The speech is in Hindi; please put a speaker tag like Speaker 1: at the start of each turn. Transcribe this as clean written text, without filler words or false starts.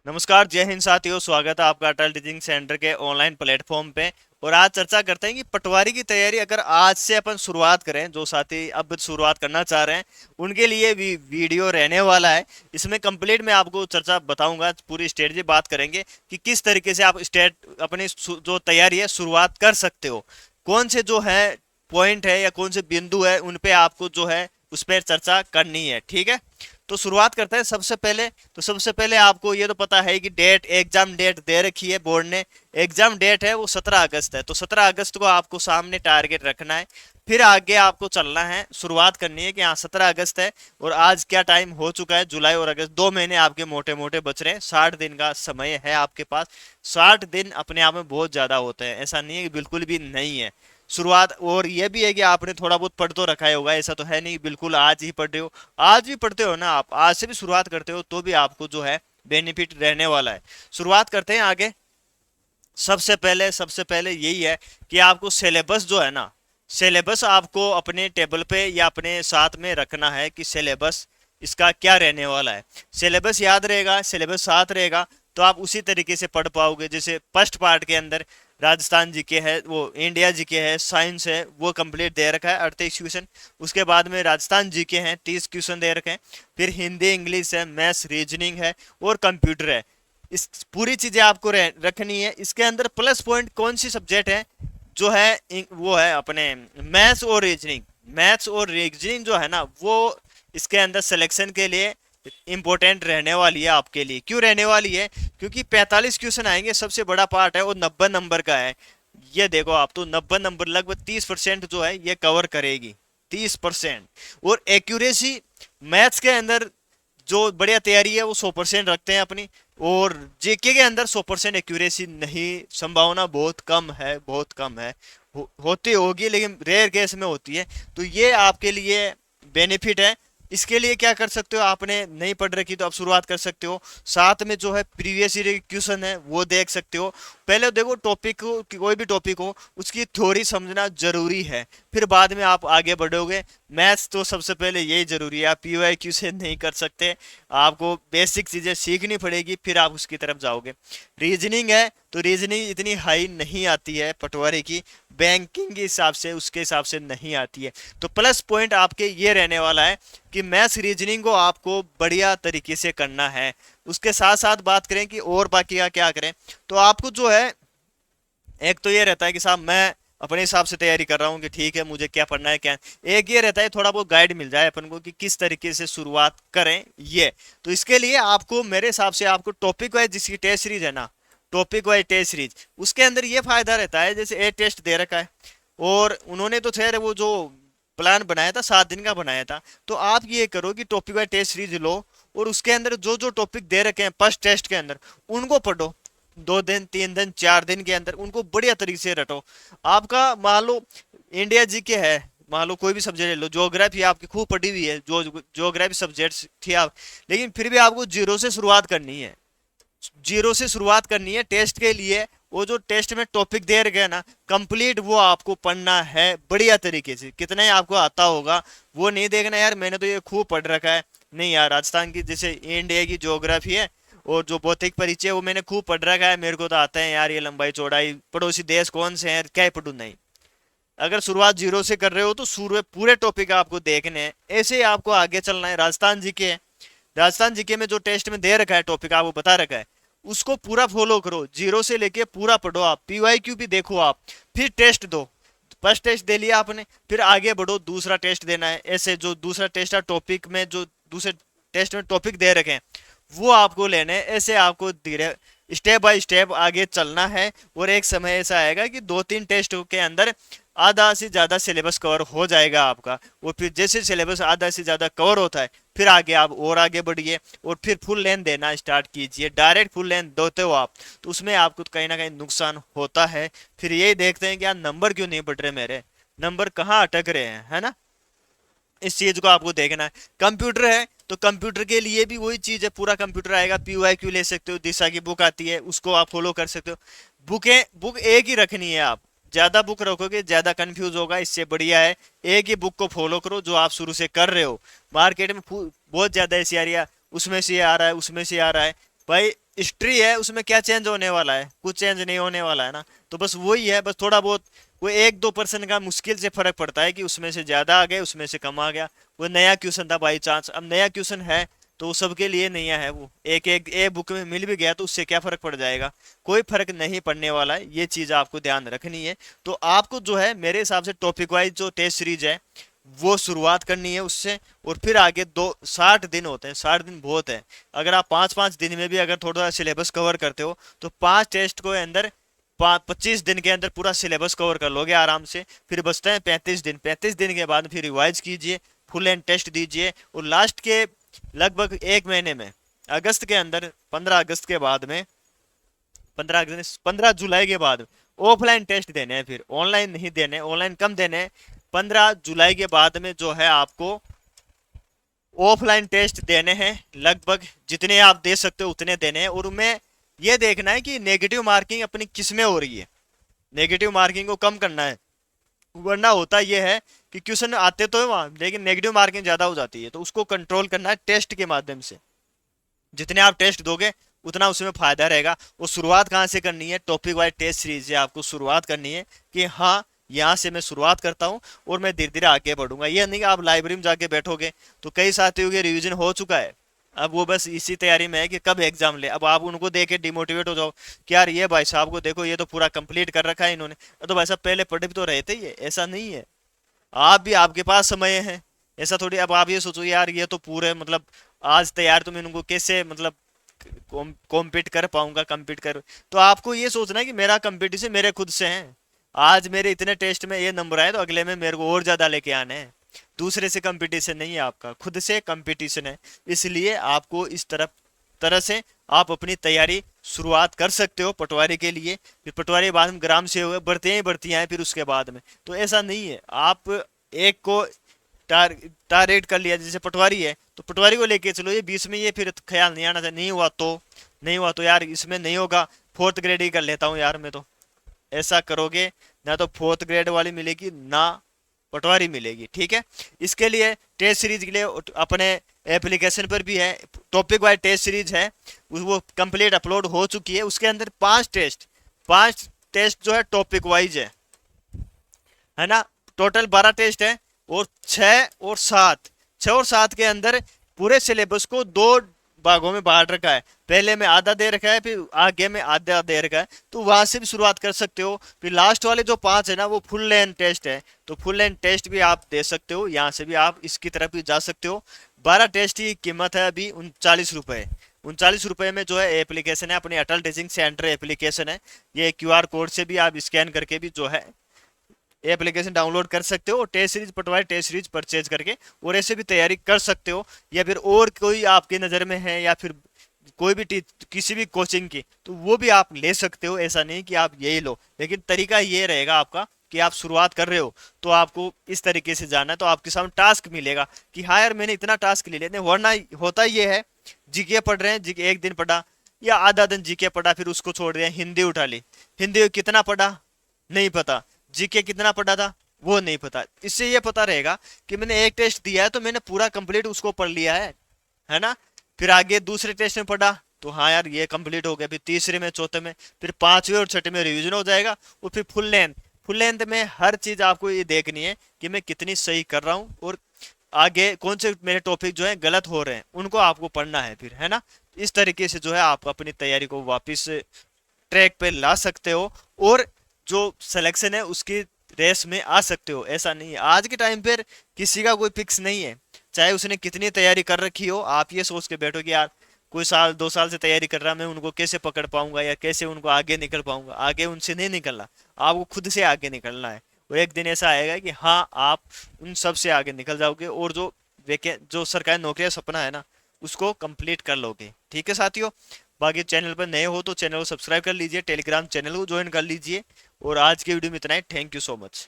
Speaker 1: नमस्कार, जय हिंद साथियों। स्वागत है आपका अटल टीचिंग सेंटर के ऑनलाइन प्लेटफॉर्म पे। और आज चर्चा करते हैं कि पटवारी की तैयारी अगर आज से अपन शुरुआत करें, जो साथी अब शुरुआत करना चाह रहे हैं उनके लिए भी वीडियो रहने वाला है। इसमें कंप्लीट मैं आपको चर्चा बताऊंगा, पूरी स्ट्रेटजी बात करेंगे कि किस तरीके से आप अपनी जो तैयारी है शुरुआत कर सकते हो। कौन से जो है पॉइंट है या कौन से बिंदु है उन पे आपको जो है उस पर चर्चा करनी है, ठीक है। तो शुरुआत करते हैं। सबसे पहले आपको ये तो पता है कि एग्जाम डेट दे रखी है बोर्ड ने। एग्जाम डेट है वो 17 अगस्त है, तो 17 अगस्त को आपको सामने टारगेट रखना है। फिर आगे आपको चलना है, शुरुआत करनी है कि हाँ 17 अगस्त है और आज क्या टाइम हो चुका है। जुलाई और अगस्त 2 महीने आपके मोटे मोटे बच रहे हैं, 60 दिन का समय है आपके पास। 60 दिन अपने आप में बहुत ज्यादा होते हैं, ऐसा नहीं है कि बिल्कुल भी नहीं है शुरुआत। और ये भी है कि आपने थोड़ा बहुत पढ़ तो रखा ही होगा, ऐसा तो है नहीं बिल्कुल आज ही पढ़ रहे हो। आज भी पढ़ते हो ना, आप आज से भी शुरुआत करते हो तो भी आपको जो है बेनिफिट रहने वाला है। शुरुआत करते हैं आगे। सबसे पहले यही है कि आपको सिलेबस जो है ना, सिलेबस आपको अपने टेबल पे या अपने साथ में रखना है कि सिलेबस इसका क्या रहने वाला है। सिलेबस याद रहेगा, सिलेबस साथ रहेगा तो आप उसी तरीके से पढ़ पाओगे। जैसे फर्स्ट पार्ट के अंदर राजस्थान जीके है, वो इंडिया जीके है, साइंस है, वो कंप्लीट दे रखा है 38 क्वेश्चन। उसके बाद में राजस्थान जीके हैं, 30 क्वेश्चन दे रखे हैं। फिर हिंदी इंग्लिश है, मैथ्स रीजनिंग है और कंप्यूटर है। इस पूरी चीजें आपको रखनी है। इसके अंदर प्लस पॉइंट कौन सी सब्जेक्ट है जो है वो है अपने मैथ्स और रीजनिंग। मैथ्स और रीजनिंग जो है ना वो इसके अंदर सिलेक्शन के लिए इंपॉर्टेंट रहने वाली है आपके लिए। क्यों रहने वाली है? क्योंकि 45 क्वेश्चन आएंगे, सबसे बड़ा पार्ट है और 90 नंबर का है। ये देखो आप, तो 90 नंबर लगभग 30% जो है ये कवर करेगी, 30%। और एक्यूरेसी मैथ्स के अंदर जो बढ़िया तैयारी है वो 100% रखते हैं अपनी। और जेके के अंदर 100% एक्यूरेसी नहीं, संभावना बहुत कम है, बहुत कम है। होती होगी लेकिन रेयर केस में होती है। तो ये आपके लिए बेनिफिट है। इसके लिए क्या कर सकते हो, आपने नहीं पढ़ रखी तो आप शुरुआत कर सकते हो। साथ में जो है प्रीवियस ईयर क्वेश्चन है वो देख सकते हो। पहले देखो टॉपिक को, कोई भी टॉपिक हो उसकी थ्योरी समझना जरूरी है, फिर बाद में आप आगे बढ़ोगे। मैथ्स तो सबसे पहले यही जरूरी है, आप पीवाईक्यू से नहीं कर सकते। आपको बेसिक चीजें सीखनी पड़ेगी फिर आप उसकी तरफ जाओगे। रीजनिंग है तो रीजनिंग इतनी हाई नहीं आती है पटवारी की, बैंकिंग के हिसाब से उसके हिसाब से नहीं आती है। तो प्लस पॉइंट आपके ये रहने वाला है कि मैथ्स रीजनिंग को आपको बढ़िया तरीके से करना है। उसके साथ साथ बात करें कि और बाकी का क्या करें, तो आपको जो है एक तो ये रहता है कि साहब मैं अपने हिसाब से तैयारी कर रहा हूँ कि ठीक है मुझे क्या पढ़ना है क्या। एक ये रहता है थोड़ा बहुत गाइड मिल जाए अपन को कि किस तरीके से शुरुआत करें ये। तो इसके लिए आपको मेरे हिसाब से आपको टॉपिक वाइज जिसकी टेस्ट सीरीज है ना, टॉपिक वाइज टेस्ट सीरीज, उसके अंदर ये फायदा रहता है। जैसे ए टेस्ट दे रखा है और उन्होंने तो खैर वो जो प्लान बनाया था 7 दिन का बनाया था, तो आप ये करो कि टॉपिक वाइज टेस्ट सीरीज लो और उसके अंदर जो जो टॉपिक दे रखे हैं फर्स्ट टेस्ट के अंदर उनको पढ़ो। 2 दिन 3 दिन 4 दिन के अंदर उनको बढ़िया तरीके से रटो। आपका मान लो इंडिया जी के है, मान लो कोई भी सब्जेक्ट ले लो, ज्योग्राफी आपकी खूब पढ़ी हुई है, जो ज्योग्राफी सब्जेक्ट थी आप, लेकिन फिर भी आपको जीरो से शुरुआत करनी है। जीरो से शुरुआत करनी है टेस्ट के लिए। वो जो टेस्ट में टॉपिक दे रखे हैं ना कंप्लीट, वो आपको पढ़ना है बढ़िया तरीके से। कितना ही आपको आता होगा वो नहीं देखना यार मैंने तो ये खूब पढ़ रखा है। नहीं यार, राजस्थान की जैसे इंडिया की ज्योग्राफी है और जो भौतिक परिचय वो मैंने खूब पढ़ रखा है, मेरे को तो आता है यार, ये लंबाई चौड़ाई पड़ोसी देश कौन से हैं क्या ही पढ़ू। नहीं, अगर शुरुआत जीरो से कर रहे हो तो शुरू पूरे टॉपिक आपको देखने हैं, ऐसे ही आपको आगे चलना है। राजस्थान जी के, राजस्थान जीके में जो टेस्ट में दे रखा है टॉपिक आपको बता रखा है उसको पूरा फॉलो करो, जीरो से लेके पूरा पढ़ो। आप पीवाईक्यू भी देखो आप, फिर टेस्ट दो। फर्स्ट टेस्ट दे लिया आपने, फिर आगे बढ़ो, दूसरा टेस्ट देना है। ऐसे जो दूसरा टेस्ट है टॉपिक में, जो दूसरे टेस्ट में टॉपिक दे रखे हैं वो आपको लेने हैं। ऐसे आपको धीरे स्टेप बाय स्टेप आगे चलना है। और एक समय ऐसा आएगा कि 2-3 टेस्ट के अंदर आधा से ज्यादा सिलेबस कवर हो जाएगा आपका। और फिर जैसे सिलेबस आधा से ज्यादा कवर होता है फिर आगे आप और आगे बढ़िए और फिर फुल लेंथ देना स्टार्ट कीजिए। डायरेक्ट फुल लेंथ देते हो आप तो उसमें आपको कहीं ना कहीं नुकसान होता है। फिर यही देखते हैं कि यार नंबर क्यों नहीं बढ़ रहे, मेरे नंबर कहाँ अटक रहे हैं, है ना। इस चीज को आपको देखना है। कंप्यूटर है तो कंप्यूटर के लिए भी वही चीज है, पूरा कंप्यूटर आएगा। पीवाईक्यू ले सकते हो, दिशा की बुक आती है उसको आप फॉलो कर सकते हो। बुक एक ही रखनी है आप, ज्यादा बुक रखोगे ज्यादा कंफ्यूज होगा। इससे बढ़िया है एक ही बुक को फॉलो करो जो आप शुरू से कर रहे हो। मार्केट में बहुत ज्यादा ऐसी आ रही है, उसमें से ये आ रहा है उसमें से आ रहा है, भाई हिस्ट्री है, उसमें क्या चेंज होने वाला है, कुछ चेंज नहीं होने वाला है ना। तो बस वही है, बस थोड़ा बहुत वो 1-2% का मुश्किल से फर्क पड़ता है कि उसमें से ज्यादा आ गए, उसमें से कम आ गया। वो नया क्वेश्चन था बाई चांस, अब नया क्वेश्चन है तो वो सबके लिए नया है। वो एक एक ए बुक में मिल भी गया तो उससे क्या फर्क पड़ जाएगा, कोई फर्क नहीं पड़ने वाला है। ये चीज आपको ध्यान रखनी है। तो आपको जो है मेरे हिसाब से टॉपिक वाइज जो टेस्ट सीरीज है वो शुरुआत करनी है उससे, और फिर आगे 60 दिन होते हैं, 60 दिन बहुत है। अगर आप 5-5 दिन में भी अगर थोड़ा सिलेबस कवर करते हो तो 5 टेस्ट को अंदर 25 दिन के अंदर पूरा सिलेबस कवर कर लोगे आराम से। फिर बचते हैं 35 दिन, 35 दिन के बाद फिर रिवाइज कीजिए, फुल एंड टेस्ट दीजिए, और लास्ट के लगभग 1 महीने में, अगस्त के अंदर, 15 अगस्त के बाद में, 15 जुलाई के बाद ऑफलाइन टेस्ट देने हैं। फिर ऑनलाइन नहीं देने, ऑनलाइन कम देने हैं। 15 जुलाई के बाद में जो है आपको ऑफलाइन टेस्ट देने हैं, लगभग जितने आप दे सकते हो उतने देने हैं। और उनमें यह देखना है कि नेगेटिव मार्किंग अपनी किस में हो रही है, नेगेटिव मार्किंग को कम करना है। वरना होता यह है कि क्वेश्चन आते तो है वहां, लेकिन नेगेटिव मार्किंग ज्यादा हो जाती है, तो उसको कंट्रोल करना है टेस्ट के माध्यम से। जितने आप टेस्ट दोगे उतना उसमें फायदा रहेगा। वो शुरुआत कहाँ से करनी है, टॉपिक वाइज टेस्ट सीरीज से आपको शुरुआत करनी है कि हाँ यहाँ से मैं शुरुआत करता हूँ और मैं धीरे धीरे आगे बढ़ूंगा। ये नहीं कि आप लाइब्रेरी में जाके बैठोगे तो कई साथियों के रिवीजन हो चुका है, अब वो बस इसी तैयारी में है कि कब एग्जाम ले। अब आप उनको देख के डिमोटिवेट हो जाओ कि यार ये भाई साहब को देखो, ये तो पूरा कंप्लीट कर रखा है इन्होंने, तो भाई साहब पहले पढ़े भी तो रहे थे ये, ऐसा नहीं है। आप भी, आपके पास समय है, ऐसा थोड़ी। अब आप ये सोचो यार ये तो पूरे मतलब आज तैयार, तो मैं उनको कैसे मतलब कॉम्पीट कर पाऊंगा, कम्पीट कर। तो आपको ये सोचना है कि मेरा कंपटीशन मेरे खुद से है। आज मेरे इतने टेस्ट में ये नंबर आए तो अगले में मेरे को और ज्यादा लेके आने हैं। दूसरे से कंपटीशन नहीं है, आपका खुद से कंपटीशन है। इसलिए आपको इस तरह से आप अपनी तैयारी शुरुआत कर सकते हो पटवारी के लिए। फिर पटवारी के बाद में ग्राम सेवक, भर्तियां ही भर्तियां हैं फिर उसके बाद में। तो ऐसा नहीं है, आप एक को टारगेट कर लिया, जैसे पटवारी है तो पटवारी को लेके चलो, ये बीच में ये फिर ख्याल नहीं आना चाहिए, नहीं हुआ तो यार इसमें नहीं होगा, फोर्थ ग्रेड ही कर लेता हूँ यार मैं तो। ऐसा करोगे ना तो फोर्थ ग्रेड वाली मिलेगी ना पटवारी मिलेगी, ठीक है। इसके लिए टेस्ट सीरीज के लिए अपने एप्लीकेशन पर भी है, टॉपिक वाइज टेस्ट सीरीज है, वो कंप्लीट अपलोड हो चुकी है। उसके अंदर 5 टेस्ट जो है टॉपिक वाइज है ना। टोटल 12 टेस्ट है, और 6 और 7 के अंदर पूरे सिलेबस को 2 भागों में बांट रखा है। पहले में आधा दे रखा है, फिर आगे में आधा दे रखा है, तो वहां से भी शुरुआत कर सकते हो। फिर लास्ट वाले जो 5 है ना वो फुल लेंथ टेस्ट है, तो फुल लेंथ टेस्ट भी आप दे सकते हो, यहाँ से भी आप इसकी तरफ भी जा सकते हो। 12 टेस्ट की कीमत है अभी 39 रुपए। 39 रुपए में जो है एप्लीकेशन है, अपने अटल टीचिंग सेंटर एप्लीकेशन है। ये QR कोड से भी आप स्कैन करके भी जो है एप्लीकेशन डाउनलोड कर सकते हो, और टेस्ट सीरीज, पटवारी टेस्ट सीरीज परचेज करके और ऐसे भी तैयारी कर सकते हो। या फिर और कोई आपकी नज़र में है, या फिर कोई भी किसी भी कोचिंग की, तो वो भी आप ले सकते हो। ऐसा नहीं कि आप यही लो, लेकिन तरीका ये रहेगा आपका कि आप शुरुआत कर रहे हो तो आपको इस तरीके से जाना है। तो आपके सामने टास्क मिलेगा कि हाँ यार मैंने इतना टास्क ले लिया। वरना होता ये है, जीके पढ़ रहे हैं, जीके एक दिन पढ़ा या आधा दिन जीके पढ़ा, फिर उसको छोड़ दिया, हिंदी उठा ली, हिंदी कितना पढ़ा नहीं पता, जीके कितना पढ़ा था वो नहीं पता। इससे ये पता रहेगा कि मैंने एक टेस्ट दिया है तो मैंने पूरा कंप्लीट उसको पढ़ लिया है ना। फिर आगे दूसरे टेस्ट में पढ़ा तो हाँ यार ये कंप्लीट हो गया, फिर तीसरे में, चौथे में, फिर पांचवें और छठे में रिवीजन हो जाएगा। और फिर फुल लेंथ में हर चीज आपको ये देखनी है कि मैं कितनी सही कर रहा हूँ, और आगे कौन से मेरे टॉपिक जो है गलत हो रहे हैं उनको आपको पढ़ना है फिर, है ना। इस तरीके से जो है आप अपनी तैयारी को वापस ट्रैक पे ला सकते हो, और जो सिलेक्शन है उसकी रेस में आ सकते हो। ऐसा नहीं है, आज के टाइम पर किसी का कोई फिक्स नहीं है, चाहे उसने कितनी तैयारी कर रखी हो। आप ये सोच के बैठो कि यार कोई 1-2 साल से तैयारी कर रहा, मैं उनको कैसे पकड़ पाऊंगा या कैसे उनको आगे निकल पाऊंगा। आगे उनसे नहीं निकलना, आपको खुद से आगे निकलना है। और एक दिन ऐसा आएगा कि हाँ आप उन सब से आगे निकल जाओगे, और जो सरकारी नौकरी का सपना है ना उसको कंप्लीट कर लोगे, ठीक है साथियों। बाकी चैनल पर नए हो तो चैनल को सब्सक्राइब कर लीजिए, टेलीग्राम चैनल को ज्वाइन कर लीजिए। और आज के वीडियो में इतना ही, थैंक यू सो मच।